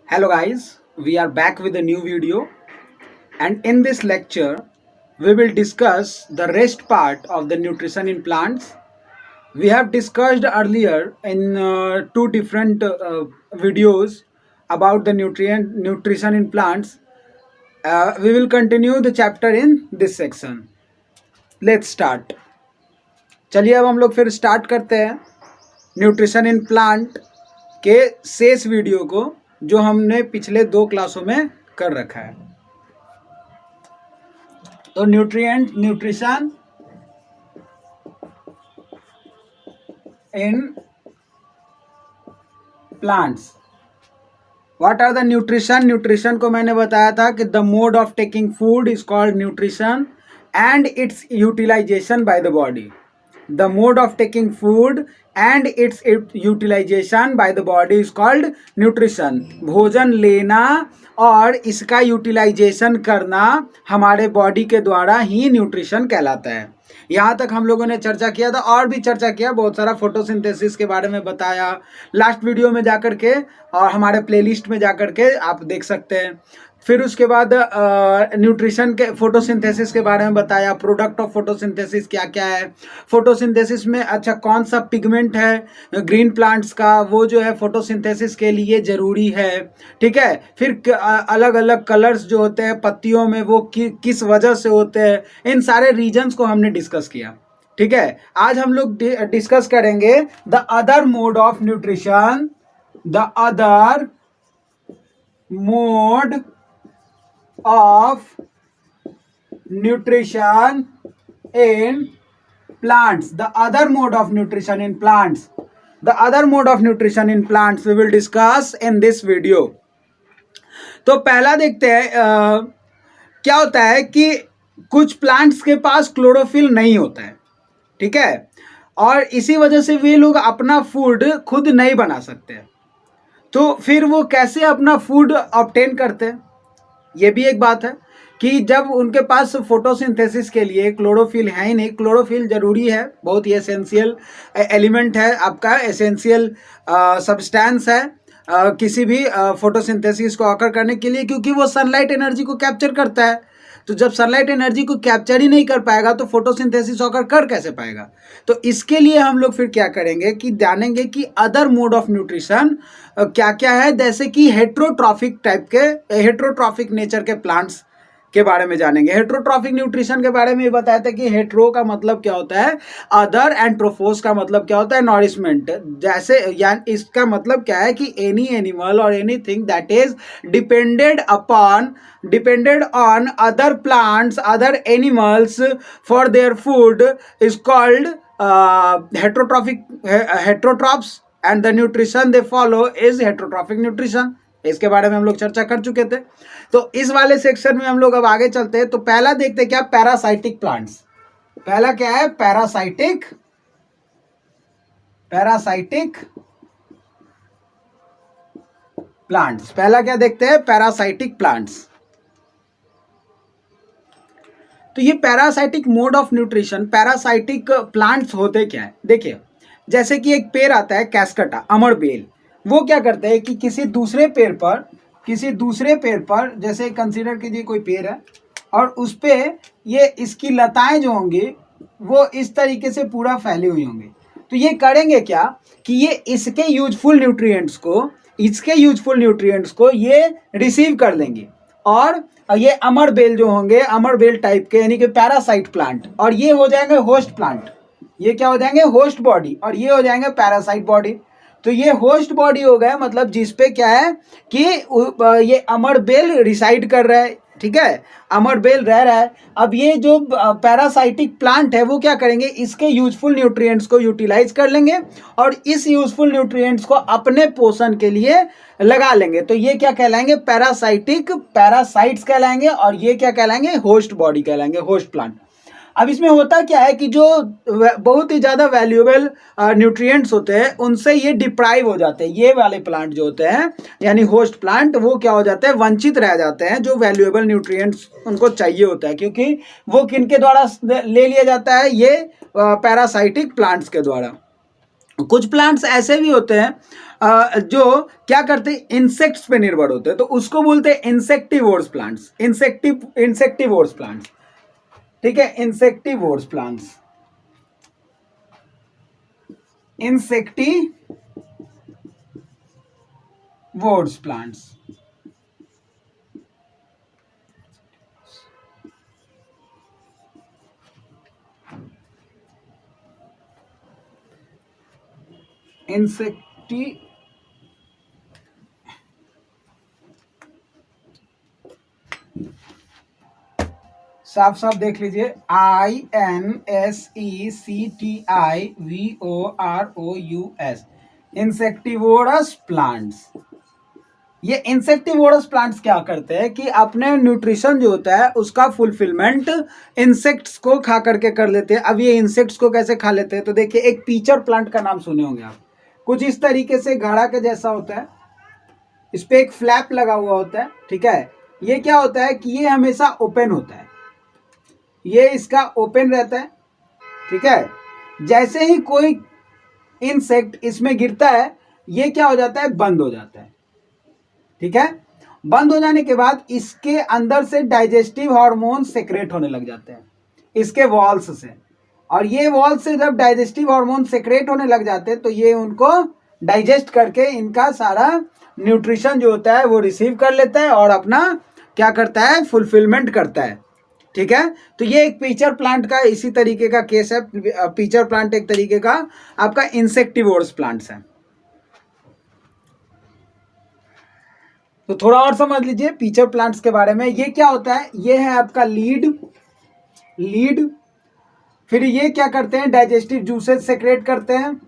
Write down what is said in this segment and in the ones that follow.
Hello guys, we are back with a new video, and in this lecture we will discuss the rest part of the nutrition in plants. We have discussed earlier in two different videos about the nutrition in plants. We will continue the chapter in this section. Let's start. चलिए अब हम लोग फिर start करते हैं nutrition in plant के शेष video को जो हमने पिछले दो क्लासों में कर रखा है। तो nutrition in plants, what are the nutrition को मैंने बताया था कि the mode of taking food is called nutrition and its utilization by the body. The mode of taking food and its utilization by the body is called nutrition. भोजन लेना और इसका utilisation करना हमारे बॉडी के द्वारा ही न्यूट्रिशन कहलाता है। यहाँ तक हम लोगों ने चर्चा किया था और भी चर्चा किया, बहुत सारा फोटोसिंथेसिस के बारे में बताया लास्ट वीडियो में जाकर के, और हमारे प्लेलिस्ट में जाकर के आप देख सकते हैं। फिर उसके बाद न्यूट्रिशन के फोटोसिंथेसिस के बारे में बताया, प्रोडक्ट ऑफ फोटोसिंथेसिस क्या क्या है, फोटोसिंथेसिस में अच्छा कौन सा पिगमेंट है ग्रीन प्लांट्स का, वो जो है फोटोसिंथेसिस के लिए ज़रूरी है। ठीक है, फिर अलग अलग कलर्स जो होते हैं पत्तियों में वो किस वजह से होते हैं, इन सारे रीजन्स को हमने डिस्कस किया। ठीक है, आज हम लोग डिस्कस करेंगे the other mode of nutrition, the other mode of nutrition in plants. The other mode of nutrition in plants, the other mode of nutrition in plants we will discuss in this video. तो पहला देखते हैं क्या होता है कि कुछ plants के पास क्लोरोफिल नहीं होता है। ठीक है, और इसी वजह से वे लोग अपना फूड खुद नहीं बना सकते, तो फिर वो कैसे अपना फूड ऑब्टेन करते हैं, ये भी एक बात है कि जब उनके पास फोटोसिंथेसिस के लिए क्लोरोफिल है ही नहीं। क्लोरोफिल ज़रूरी है, बहुत ही एसेंशियल एलिमेंट है, आपका एसेंशियल सब्सटेंस है किसी भी फोटोसिंथेसिस को ऑकर करने के लिए, क्योंकि वो सनलाइट एनर्जी को कैप्चर करता है। तो जब सनलाइट एनर्जी को कैप्चर ही नहीं कर पाएगा तो फोटोसिंथेसिस ऑकर कर कैसे पाएगा। तो इसके लिए हम लोग फिर क्या करेंगे कि जानेंगे कि अदर मोड ऑफ न्यूट्रिशन क्या क्या है, जैसे कि हेट्रोट्रॉफिक टाइप के, हेट्रोट्रॉफिक नेचर के प्लांट्स के बारे में जानेंगे। हेट्रोट्रॉफिक न्यूट्रिशन के बारे में ये बताया था कि हेट्रो का मतलब क्या होता है अदर, एंड ट्रोफोस का मतलब क्या होता है नॉरिशमेंट। जैसे यानी इसका मतलब क्या है कि एनी एनिमल और anything that is depended on other plants, other animals for their food is called heterotrophs, and the nutrition they follow is heterotrophic nutrition. इसके बारे में हम लोग चर्चा कर चुके थे। तो इस वाले सेक्शन में हम लोग अब आगे चलते हैं। तो पहला देखते हैं क्या, पैरासाइटिक प्लांट्स। पहला क्या है, पैरासाइटिक प्लांट्स। पहला क्या देखते हैं, पैरासाइटिक प्लांट्स। तो ये parasitic mode of nutrition, parasitic plants होते क्या है, देखिए जैसे कि एक पेड़ आता है कैस्कटा, अमर बेल, वो क्या करते हैं कि किसी दूसरे पेड़ पर जैसे कंसीडर कीजिए कोई पेड़ है और उस पे ये इसकी लताएं जो होंगी वो इस तरीके से पूरा फैली हुई होंगी। तो ये करेंगे क्या कि ये इसके यूजफुल न्यूट्रिएंट्स को ये रिसीव कर लेंगे, और ये अमर बेल जो होंगे, अमर बेल टाइप के यानी कि पैरासाइट प्लांट, और ये हो जाएंगे होस्ट प्लांट। ये क्या हो जाएंगे, होस्ट बॉडी, और ये हो जाएंगे पैरासाइट बॉडी। तो ये होस्ट बॉडी हो गया, मतलब जिसपे क्या है कि ये अमर बेल रिसाइड कर रहा है। ठीक है, अमर बेल रह रहा है। अब ये जो पैरासाइटिक प्लांट है वो क्या करेंगे, इसके यूजफुल न्यूट्रिएंट्स को यूटिलाइज कर लेंगे और इस यूजफुल न्यूट्रिएंट्स को अपने पोषण के लिए लगा लेंगे। तो ये क्या कहलाएंगे, पैरासाइट्स कहलाएंगे, और ये क्या कहलाएंगे, होस्ट बॉडी कहलाएंगे, होस्ट प्लांट। अब इसमें होता क्या है कि जो बहुत ही ज़्यादा वैल्यूएबल न्यूट्रिएंट्स होते हैं उनसे ये डिप्राइव हो जाते हैं। ये वाले प्लांट जो होते हैं यानी होस्ट प्लांट, वो क्या हो जाते हैं, वंचित रह जाते हैं। जो वैल्यूएबल न्यूट्रिएंट्स उनको चाहिए होता है, क्योंकि वो किनके द्वारा ले लिया जाता है, ये पैरासाइटिक प्लांट्स के द्वारा। कुछ प्लांट्स ऐसे भी होते हैं जो क्या करते हैं, इंसेक्ट्स पे निर्भर होते हैं, तो उसको बोलते हैं इंसेक्टिवोर्स प्लांट्स, इंसेक्टिवोर्स प्लांट्स, ठीक है, इंसेक्टिवोर्स प्लांट्स, इंसेक्टिवोर्स प्लांट्स। इंसेक्टी साफ साफ देख लीजिए, INSECTIVOROUS, इंसेक्टिवोरस प्लांट्स। ये इंसेक्टिवोरस प्लांट्स क्या करते हैं कि अपने न्यूट्रिशन जो होता है उसका फुलफिलमेंट इंसेक्ट्स को खा करके कर लेते हैं। अब ये इंसेक्ट्स को कैसे खा लेते हैं, तो देखिए एक पीचर प्लांट का नाम सुने होंगे आप, कुछ इस तरीके से घड़ा के जैसा होता है, इस पे एक फ्लैप लगा हुआ होता है, ठीक है। ये क्या होता है कि ये हमेशा ओपन होता है, ये इसका ओपन रहता है, ठीक है। जैसे ही कोई इंसेक्ट इसमें गिरता है, ये क्या हो जाता है, बंद हो जाता है, ठीक है। बंद हो जाने के बाद इसके अंदर से डाइजेस्टिव हार्मोन सेक्रेट होने लग जाते हैं इसके वॉल्स से, और ये वॉल से जब डाइजेस्टिव हार्मोन सेक्रेट होने लग जाते हैं तो ये उनको डाइजेस्ट करके इनका सारा न्यूट्रिशन जो होता है वो रिसीव कर लेता है और अपना क्या करता है, फुलफिलमेंट करता है, ठीक है। तो ये एक पीचर प्लांट का इसी तरीके का केस है। पीचर प्लांट एक तरीके का आपका इंसेक्टिवोर्स प्लांट्स है। तो थोड़ा और समझ लीजिए पीचर प्लांट्स के बारे में। ये क्या होता है, ये है आपका लीड। फिर ये क्या करते हैं, डाइजेस्टिव जूसेस सेक्रेट करते हैं,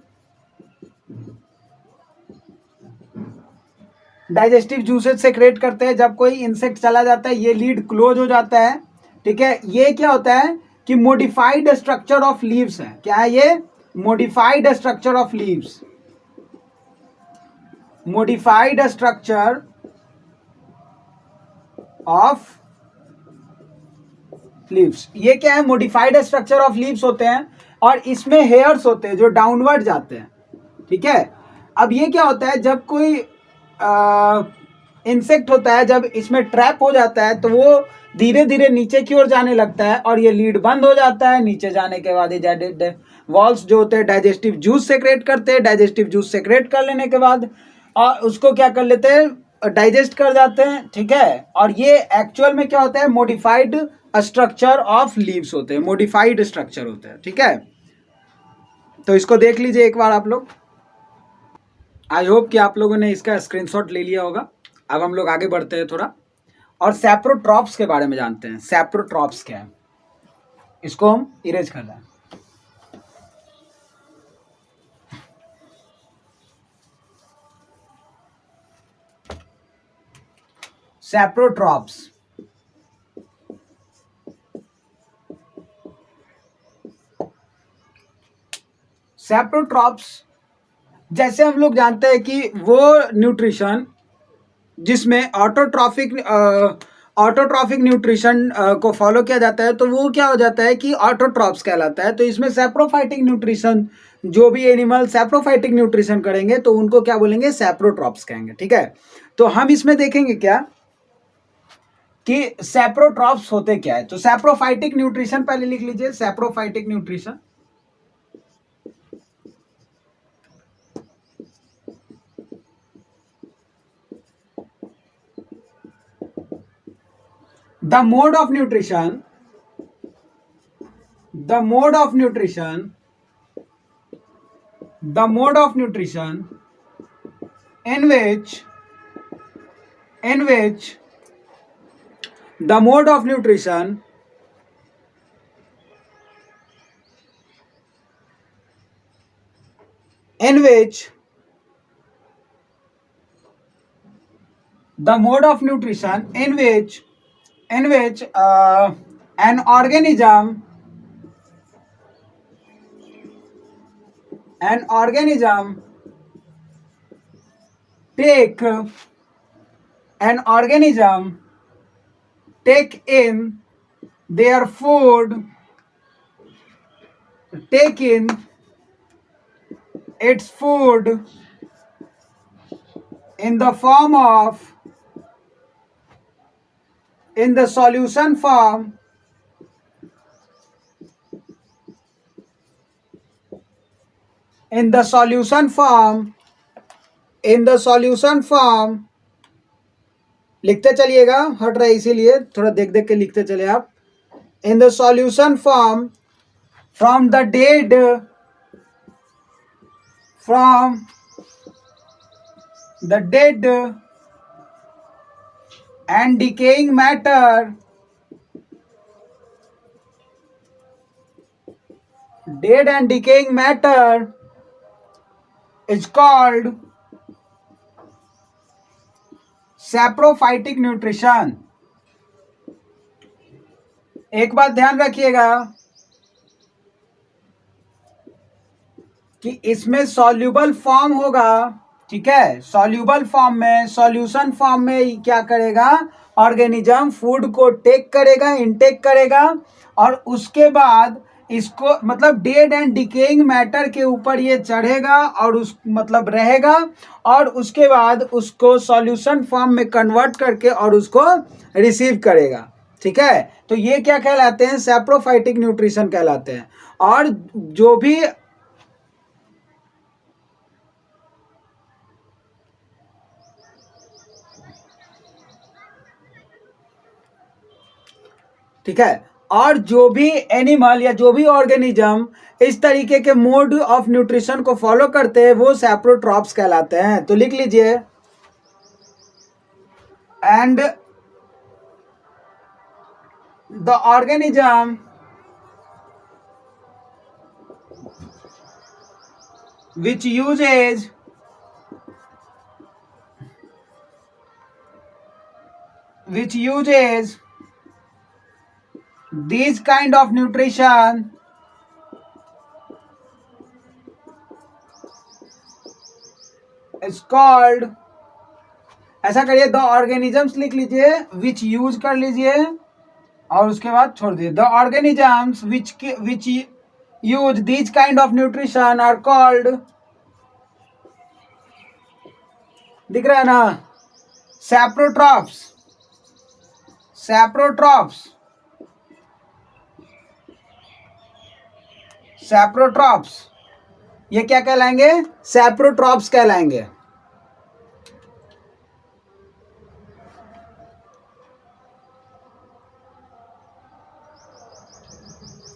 डाइजेस्टिव जूसेस सेक्रेट करते हैं। जब कोई इंसेक्ट चला जाता है ये लीड क्लोज हो जाता है, ठीक है। ये क्या होता है कि मॉडिफाइड स्ट्रक्चर ऑफ लीव्स है, क्या है ये, modified structure of leaves, modified structure of leaves. ये क्या है, मॉडिफाइड स्ट्रक्चर ऑफ लीव्स होते हैं और इसमें हेयर्स होते हैं जो डाउनवर्ड जाते हैं, ठीक है। अब ये क्या होता है, जब कोई इंसेक्ट होता है, जब इसमें ट्रैप हो जाता है तो वो धीरे धीरे नीचे की ओर जाने लगता है और ये लीड बंद हो जाता है। नीचे जाने के बाद ये वॉल्स जो होते हैं डाइजेस्टिव जूस सेक्रेट करते हैं, डाइजेस्टिव जूस सेक्रेट कर लेने के बाद और उसको क्या कर लेते हैं, डाइजेस्ट कर जाते हैं, ठीक है। और ये एक्चुअल में क्या होता है, मॉडिफाइड स्ट्रक्चर ऑफ लीव्स होते हैं, मॉडिफाइड स्ट्रक्चर होते हैं, ठीक है। तो इसको देख लीजिए एक बार आप लोग। आई होप कि आप लोगों ने इसका स्क्रीनशॉट ले लिया होगा। अब हम लोग आगे बढ़ते हैं थोड़ा और सैप्रोट्रॉप्स के बारे में जानते हैं। सैप्रोट्रॉप्स क्या है, इसको हम इरेज कर लें। सैप्रोट्रॉप्स, सैप्रोट्रॉप्स जैसे हम लोग जानते हैं कि वो न्यूट्रिशन जिसमें ऑटोट्रॉफिक न्यूट्रिशन को फॉलो किया जाता है, तो वो क्या हो जाता है कि ऑटोट्रॉप्स कहलाता है। तो इसमें सैप्रोफाइटिक न्यूट्रिशन, जो भी एनिमल सैप्रोफाइटिक न्यूट्रिशन करेंगे तो उनको क्या बोलेंगे, सैप्रोट्रॉप्स कहेंगे, ठीक है। तो हम इसमें देखेंगे क्या कि सैप्रोट्रॉप्स होते क्या है। तो सैप्रोफाइटिक न्यूट्रिशन पहले लिख लीजिए, saprophytic nutrition, the mode of nutrition, the mode of nutrition, the mode of nutrition in which the mode of nutrition in which the mode of nutrition in which an organism take in their food, take in its food in the form of, in the solution form, in the solution form, in the solution form, लिखते चलिएगा, हट रहा है इसीलिए थोड़ा देख देख के लिखते चले आप. In the solution form, from the dead, from the dead and decaying matter, dead and decaying matter is called saprophytic nutrition. एक बात ध्यान रखिएगा कि इसमें सॉल्यूबल फॉर्म होगा, ठीक है. सॉल्यूबल फॉर्म में, सॉल्यूशन फॉर्म में क्या करेगा, ऑर्गेनिज्म फूड को टेक करेगा, इनटेक करेगा, और उसके बाद इसको मतलब डेड एंड डिकेइंग मैटर के ऊपर ये चढ़ेगा और उस मतलब रहेगा, और उसके बाद उसको सॉल्यूशन फॉर्म में कन्वर्ट करके और उसको रिसीव करेगा, ठीक है. तो ये क्या कहलाते हैं, सैप्रोफाइटिक न्यूट्रिशन कहलाते हैं. और जो भी ठीक है, और जो भी एनिमल या जो भी ऑर्गेनिज्म इस तरीके के मोड ऑफ न्यूट्रिशन को फॉलो करते हैं वो सैप्रोट्रॉप्स कहलाते हैं. तो लिख लीजिए, and the organism which uses these kind of nutrition is called, ऐसा करिए, द ऑर्गेनिजम्स लिख लीजिए, विच यूज कर लीजिए और उसके बाद छोड़ दीजिए. The organisms which use these kind of nutrition are called, दिख रहा है ना, सैप्रोट्रॉप्स. सैप्रोट्रॉप्स, सैप्रोट्रॉप्स ये क्या कहलाएंगे, सैप्रोट्रॉप्स कहलाएंगे.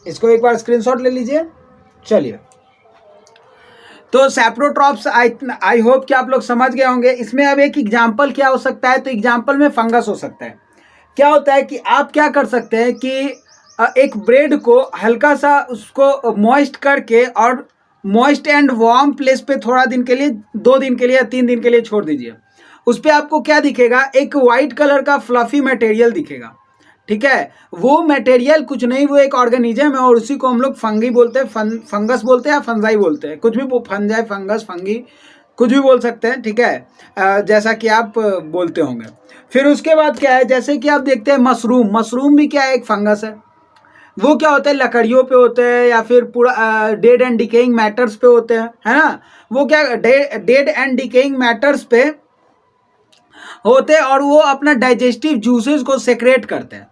इसको एक बार स्क्रीनशॉट ले लीजिए. चलिए, तो सैप्रोट्रॉप्स आई होप कि आप लोग समझ गए होंगे. इसमें अब एक एग्जांपल क्या हो सकता है, तो एग्जांपल में फंगस हो सकता है. क्या होता है कि आप क्या कर सकते हैं कि एक ब्रेड को हल्का सा उसको मॉइस्ट करके और मॉइस्ट एंड वार्म प्लेस पे थोड़ा दिन के लिए, 2 दिन के लिए या 3 दिन के लिए छोड़ दीजिए. उस पर आपको क्या दिखेगा, एक वाइट कलर का फ्लफी मटेरियल दिखेगा, ठीक है. वो मटेरियल कुछ नहीं, वो एक ऑर्गेनिज्म है और उसी को हम लोग फंगी बोलते हैं, फंगस बोलते हैं या फंजाई बोलते हैं, कुछ भी, फंजाई, फंगस, फंगी, कुछ भी बोल सकते हैं, ठीक है, जैसा कि आप बोलते होंगे. फिर उसके बाद क्या है, जैसे कि आप देखते हैं मशरूम, मशरूम भी क्या है, एक फंगस है. वो क्या होते हैं, लकड़ियों पे होते हैं या फिर पूरा डेड एंड डिकेइंग मैटर्स पे होते हैं, है ना. वो क्या डेड एंड डिकेइंग मैटर्स पे होते हैं और वो अपना डाइजेस्टिव जूसेस को सेक्रेट करते हैं,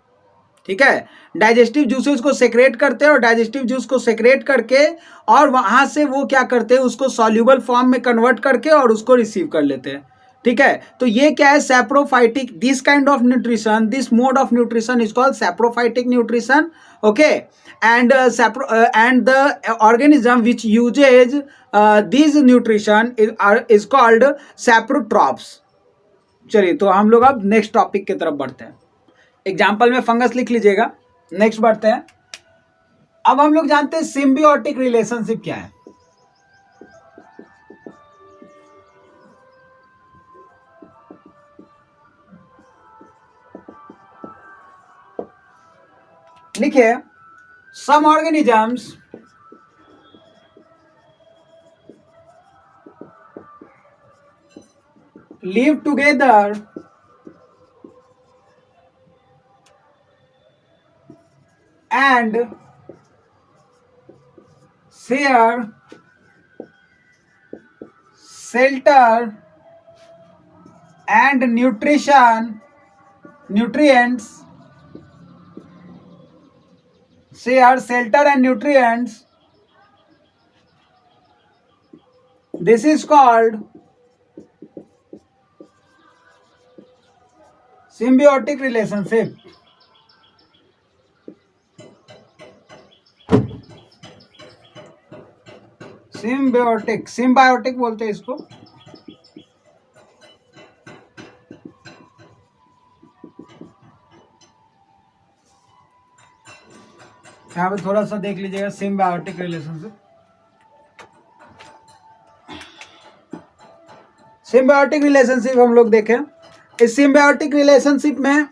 ठीक है. डाइजेस्टिव जूसेस को सेक्रेट करते हैं और डाइजेस्टिव जूस को सेक्रेट करके और वहां से वो क्या करते हैं, उसको सॉल्यूबल फॉर्म में कन्वर्ट करके और उसको रिसीव कर लेते हैं, ठीक है. तो ये क्या है, saprophytic. This kind of nutrition, this mode of nutrition is called saprophytic nutrition, okay. And the organism which uses this nutrition is called saprotrophs. चलिए, तो हम लोग अब नेक्स्ट टॉपिक की तरफ बढ़ते हैं. एग्जाम्पल में फंगस लिख लीजिएगा. नेक्स्ट बढ़ते हैं. अब हम लोग जानते हैं सिम्बियोटिक रिलेशनशिप क्या है. लिखिए, some organisms live together and share shelter and nutrients share shelter and nutrients. This is called symbiotic relationship. Symbiotic बोलते हैं इसको. यहाँ पे थोड़ा सा देख लीजिएगा सिम्बायोटिक रिलेशनशिप. सिम्बायोटिक रिलेशनशिप हम लोग देखें. इस सिम्बायोटिक रिलेशनशिप में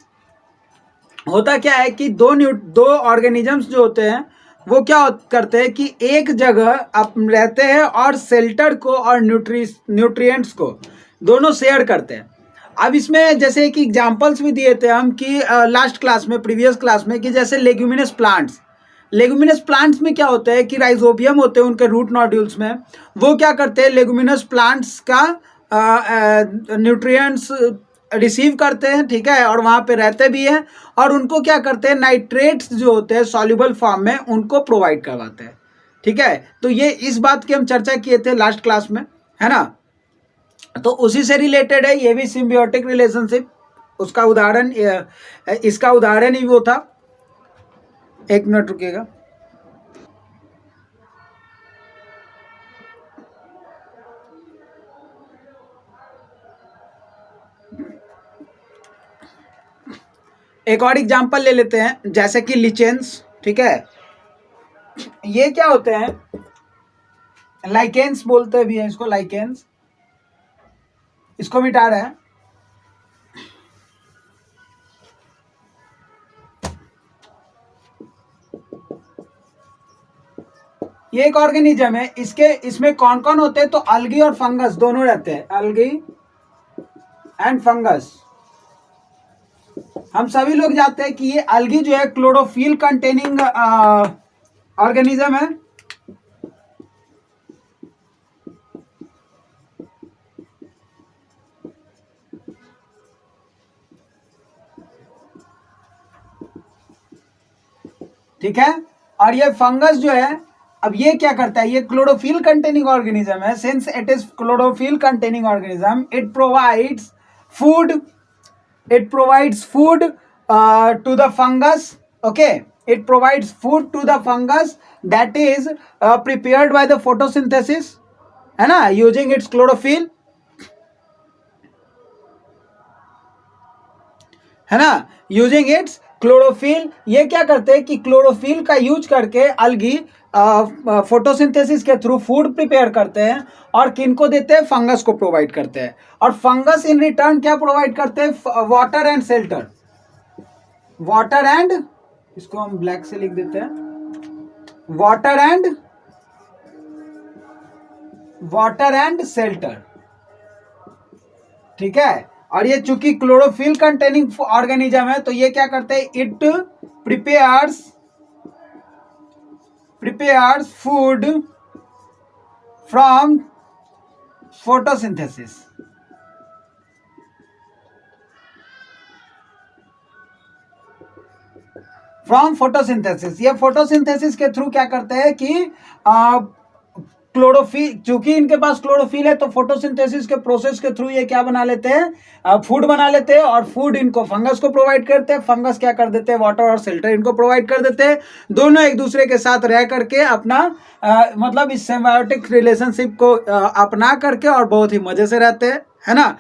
होता क्या है कि दो ऑर्गेनिजम्स जो होते हैं वो क्या करते हैं कि एक जगह आप रहते हैं और शेल्टर को और न्यूट्रिएंट्स को दोनों शेयर करते हैं. अब इसमें जैसे कि एग्जांपल्स भी दिए थे हम कि लास्ट क्लास में, प्रीवियस क्लास में, कि जैसे लेग्यूमिनस प्लांट्स में क्या होता है कि राइजोबियम होते हैं उनके रूट नोड्यूल्स में. वो क्या करते हैं, लेग्यूमिनस प्लांट्स का न्यूट्रिएंट्स रिसीव करते हैं, ठीक है, और वहाँ पे रहते भी हैं, और उनको क्या करते हैं, नाइट्रेट्स जो होते हैं सॉल्युबल फॉर्म में उनको प्रोवाइड करवाते हैं. ठीक है, तो ये इस बात की हम चर्चा किए थे लास्ट क्लास में, है ना. तो उसी से रिलेटेड है ये भी सिम्बियोटिक रिलेशनशिप. उसका उदाहरण, इसका उदाहरण ही वो था. एक मिनट रुकिएगा. एक और एग्जांपल ले लेते हैं, जैसे कि लिचेंस. ठीक है, ये क्या होते हैं, लाइकेंस बोलते भी हैं इसको, लाइकेंस. इसको मिटा रहे हैं. ये एक ऑर्गेनिज्म है. इसमें कौन कौन होते हैं, तो अलगी और फंगस दोनों रहते हैं. अलगी एंड फंगस. हम सभी लोग जानते हैं कि ये अलगी जो है क्लोरोफिल कंटेनिंग ऑर्गेनिज्म है. ठीक है, और ये फंगस जो है, अब ये क्या करता है, ये क्लोरोफिल कंटेनिंग ऑर्गेनिज्म है. Since it is chlorophyll containing organism, it provides food to the fungus. Okay, it provides food to the fungus that is prepared by the photosynthesis, है ना, using its chlorophyll, है ना, using its chlorophyll. ये क्या करते हैं कि chlorophyll का यूज करके अलगी फोटोसिंथेसिस के थ्रू फूड प्रिपेयर करते हैं, और किनको देते हैं, फंगस को प्रोवाइड करते हैं. और फंगस इन रिटर्न क्या प्रोवाइड करते हैं, water and shelter. Water and, इसको हम ब्लैक से लिख देते हैं, वाटर एंड शेल्टर. ठीक है, और ये चूंकि क्लोरोफिल कंटेनिंग ऑर्गेनिज्म है, तो ये क्या करते हैं, it prepares food from photosynthesis. ये फोटोसिंथेसिस के थ्रू क्या करते हैं कि क्लोरोफिल, चूंकि इनके पास क्लोरोफिल है, तो फोटोसिंथेसिस के प्रोसेस के थ्रू ये क्या बना लेते हैं, फूड बना लेते हैं, और फूड इनको फंगस को प्रोवाइड करते हैं. फंगस क्या कर देते हैं, वाटर और शेल्टर इनको प्रोवाइड कर देते हैं. दोनों एक दूसरे के साथ रह करके अपना मतलब इस सिम्बायोटिक रिलेशनशिप को अपना करके और बहुत ही मजे से रहते हैं, है ना.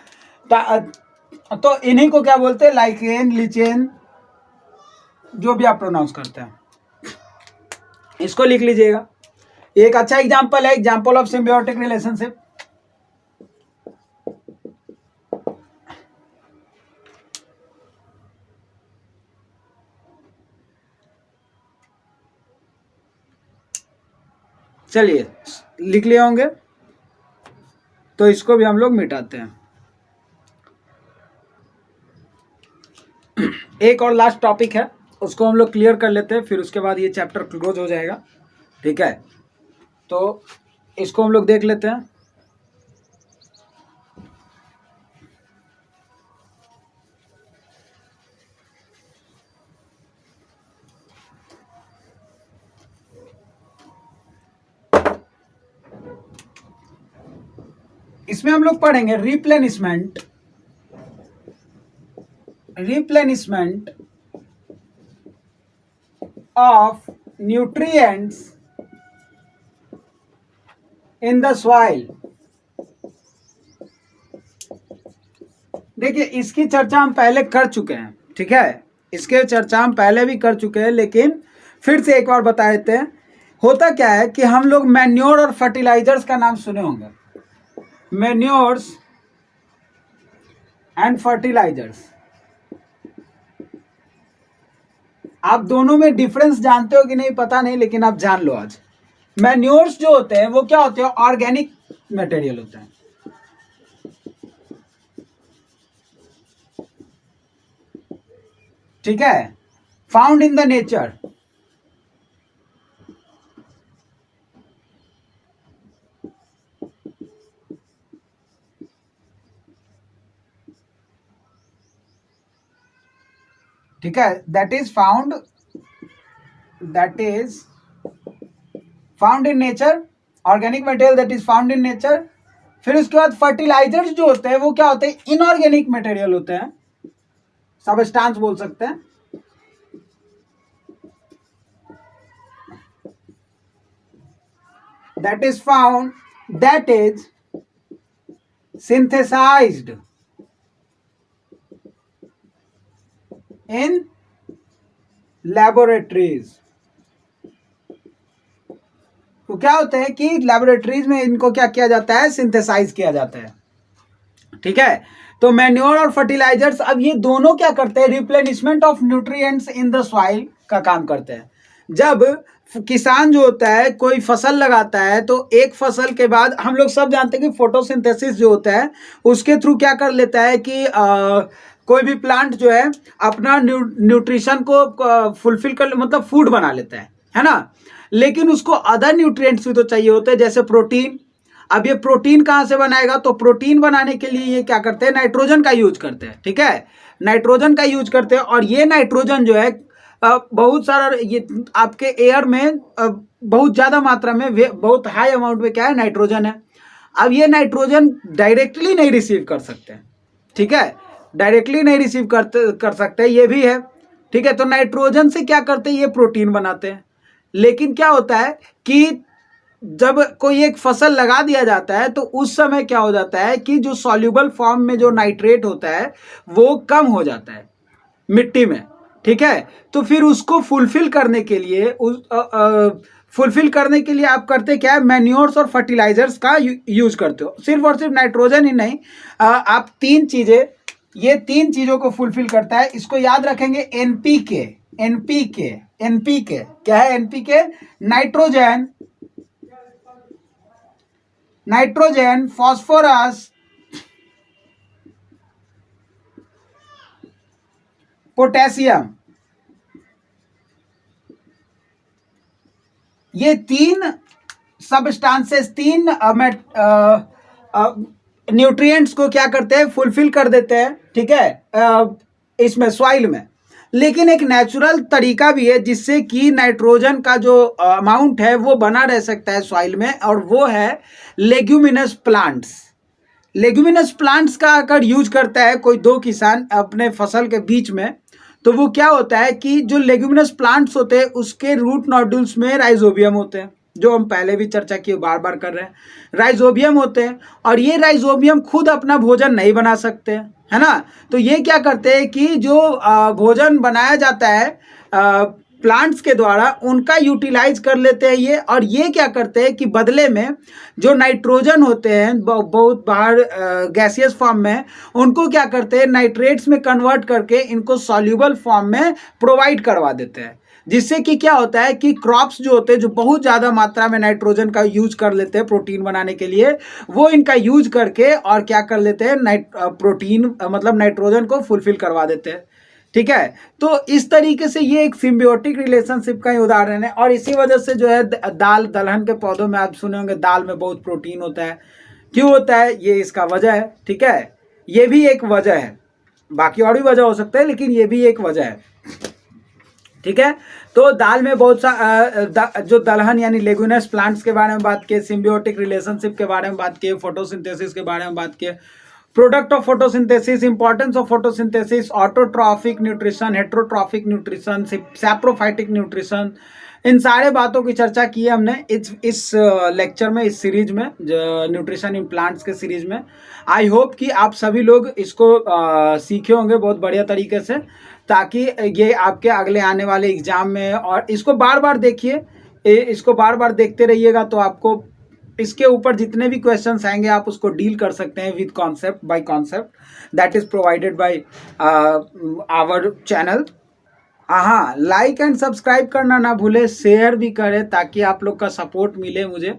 तो इन्हीं को क्या बोलते हैं, लाइकेन, लिचेन, जो भी आप प्रोनाउंस करते हैं. इसको लिख लीजिएगा. एक अच्छा एग्जांपल है, एग्जांपल ऑफ सिम्बियोटिक रिलेशनशिप. चलिए, लिख लिए होंगे, तो इसको भी हम लोग मिटाते हैं. एक और लास्ट टॉपिक है, उसको हम लोग क्लियर कर लेते हैं, फिर उसके बाद ये चैप्टर क्लोज हो जाएगा. ठीक है, तो इसको हम लोग देख लेते हैं. इसमें हम लोग पढ़ेंगे replenishment of nutrients in the soil. देखिए इसकी चर्चा हम पहले कर चुके हैं, ठीक है, इसके चर्चा हम पहले भी कर चुके हैं, लेकिन फिर से एक बार बता देते हैं। होता क्या है कि हम लोग मैन्योर और फर्टिलाइजर्स का नाम सुने होंगे, मैन्योर्स एंड फर्टिलाइजर्स। आप दोनों में डिफरेंस जानते हो कि नहीं पता नहीं, लेकिन आप जान लो आज। मैन्योर्स जो होते हैं वो क्या होते हैं, ऑर्गेनिक मटेरियल होते हैं, ठीक है, फाउंड इन द नेचर। ठीक है, that is found in nature, organic material that is found in nature. फिर उसके बाद फर्टिलाइजर्स जो होते हैं वो क्या होते हैं, इनऑर्गेनिक मटेरियल होते हैं, सबस्टांस बोल सकते हैं। That is synthesized in laboratories। तो क्या होता है कि लैबोरेटरीज में इनको क्या किया जाता है, सिंथेसाइज किया जाता है, ठीक है। तो मैन्योर और फर्टिलाइजर्स, अब ये दोनों क्या करते हैं, replenishment of nutrients in the soil का काम करते हैं। जब किसान जो होता है कोई फसल लगाता है तो एक फसल के बाद हम लोग सब जानते हैं कि फोटोसिंथेसिस जो होता है उसके थ्रू क्या कर लेता है कि कोई भी प्लांट जो है अपना न्यूट्रिशन को फुलफिल कर, मतलब फूड बना लेता है ना। लेकिन उसको अदर न्यूट्रिएंट्स भी तो चाहिए होते हैं, जैसे प्रोटीन। अब ये प्रोटीन कहाँ से बनाएगा, तो प्रोटीन बनाने के लिए ये क्या करते हैं, नाइट्रोजन का यूज करते हैं, ठीक है, नाइट्रोजन का यूज करते हैं। और ये नाइट्रोजन जो है बहुत सारा, ये आपके एयर में बहुत ज़्यादा मात्रा में, बहुत हाई अमाउंट में क्या है, नाइट्रोजन है। अब ये नाइट्रोजन डायरेक्टली नहीं रिसीव कर सकते, ठीक है, डायरेक्टली नहीं रिसीव कर सकते, ये भी है, ठीक है। तो नाइट्रोजन से क्या करते हैं, ये प्रोटीन बनाते हैं। लेकिन क्या होता है कि जब कोई एक फसल लगा दिया जाता है तो उस समय क्या हो जाता है कि जो सॉल्यूबल फॉर्म में जो नाइट्रेट होता है वो कम हो जाता है मिट्टी में, ठीक है। तो फिर उसको फुलफिल करने के लिए आप करते क्या है, मैन्योर्स और फर्टिलाइजर्स का यूज करते हो। सिर्फ और सिर्फ नाइट्रोजन ही नहीं, आप तीन चीजें, ये तीन चीजों को फुलफिल करता है। इसको याद रखेंगे, एनपीके क्या है, एनपीके नाइट्रोजन, फॉस्फोरस, पोटेशियम, ये तीन सबस्टांसेस, तीन न्यूट्रिएंट्स को क्या करते हैं, फुलफिल कर देते हैं, ठीक है, इसमें सॉइल में। लेकिन एक नेचुरल तरीका भी है जिससे कि नाइट्रोजन का जो अमाउंट है वो बना रह सकता है सॉइल में, और वो है लेग्यूमिनस प्लांट्स। लेग्यूमिनस प्लांट्स का अगर यूज करता है कोई दो किसान अपने फसल के बीच में, तो वो क्या होता है कि जो लेग्यूमिनस प्लांट्स होते हैं उसके रूट नोडुल्स में राइजोबियम होते हैं, जो हम पहले भी चर्चा की, बार बार कर रहे हैं, राइजोबियम होते हैं। और ये राइजोबियम खुद अपना भोजन नहीं बना सकते, है ना। तो ये क्या करते हैं कि जो भोजन बनाया जाता है प्लांट्स के द्वारा, उनका यूटिलाइज कर लेते हैं ये। और ये क्या करते हैं कि बदले में जो नाइट्रोजन होते हैं बहुत बाहर गैसियस फॉर्म में, उनको क्या करते हैं, नाइट्रेट्स में कन्वर्ट करके इनको सॉल्यूबल फॉर्म में प्रोवाइड करवा देते हैं। जिससे कि क्या होता है कि क्रॉप्स जो होते हैं जो बहुत ज़्यादा मात्रा में नाइट्रोजन का यूज कर लेते हैं प्रोटीन बनाने के लिए, वो इनका यूज करके और क्या कर लेते हैं, प्रोटीन मतलब नाइट्रोजन को फुलफिल करवा देते हैं, ठीक है। तो इस तरीके से ये एक सिम्बियोटिक रिलेशनशिप का ही उदाहरण है। और इसी वजह से जो है दाल दलहन के पौधों में आप सुने होंगे दाल में बहुत प्रोटीन होता है। क्यों होता है, ये इसका वजह है, ठीक है, ये भी एक वजह है, बाकी और भी वजह हो सकता है लेकिन ये भी एक वजह है, ठीक है। तो दाल में बहुत सा जो दलहन यानी लेगुनस प्लांट्स के बारे में बात किए, सिम्बियोटिक रिलेशनशिप के बारे में बात किए, फोटोसिंथेसिस के बारे में बात किए, product of photosynthesis, importance of photosynthesis, autotrophic nutrition, heterotrophic nutrition, saprophytic nutrition, इन सारे बातों की चर्चा की है हमने इस लेक्चर में, इस सीरीज में, न्यूट्रिशन इन प्लांट्स के सीरीज में। आई होप कि आप सभी लोग इसको सीखे होंगे बहुत बढ़िया तरीके से, ताकि ये आपके अगले आने वाले एग्जाम में, और इसको बार बार देखिए, इसको बार बार देखते रहिएगा तो आपको इसके ऊपर जितने भी क्वेश्चंस आएंगे आप उसको डील कर सकते हैं with concept by concept that is provided by our channel. हाँ, लाइक एंड सब्सक्राइब करना ना भूले, शेयर भी करें ताकि आप लोग का सपोर्ट मिले मुझे।